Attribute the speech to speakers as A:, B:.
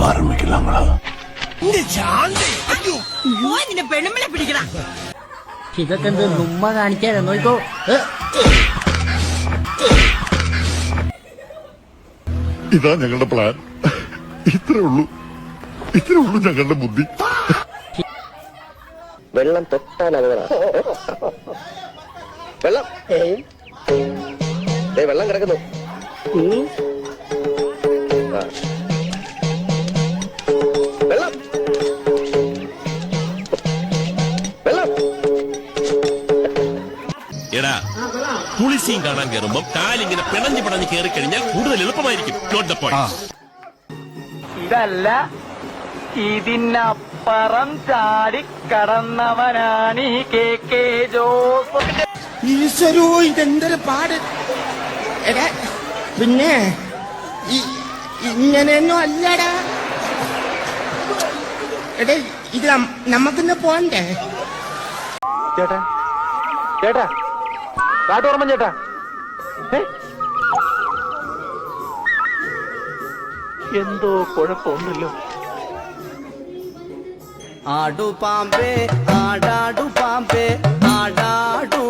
A: ആരംഭിക്കലാങ്ങളാ
B: പെണ്ണുമ്പളെ പിടിക്കണം.
C: ഇതൊക്കെ എന്ത് നുമ്മ കാണിക്കാതെ നോക്കോ.
D: ഇതാ ഞങ്ങളുടെ പ്ലാൻ. ഇത്രേ ഉള്ളൂ ഞങ്ങളുടെ ബുദ്ധി.
E: വെള്ളം തൊട്ടാൽ അപകടം. വെള്ളം കിടക്കുന്നു. വെള്ളം വെള്ളം.
F: എടാ, പുളിസീൻ കാണാൻ കയറുമ്പോ കാലിങ്ങനെ പിണഞ്ഞു പിണഞ്ഞ് കയറി കഴിഞ്ഞാൽ കൂടുതൽ എളുപ്പമായിരിക്കും.
G: ഇതല്ല, ഇതിനപ്പുറം ചാടിക്കടന്നവനാണ് ഈ KK ജോസ്.
H: ഈശ്വരോ, ഇതെന്തൊരു പാട്. എടാ പിന്നെ ഇങ്ങനെയൊന്നും അല്ലടാ. എടേ, ഇത് നമ്മക്കിന്ന് പോണ്ടേ?
G: ചേട്ടാ ചേട്ടാ, കാട്ടോർമ്മൻ ചേട്ടാ, എന്തോ കുഴപ്പമുണ്ടല്ലോ.
H: ആടു പാമ്പേ, ആടാടു പാമ്പേ, ആടാടു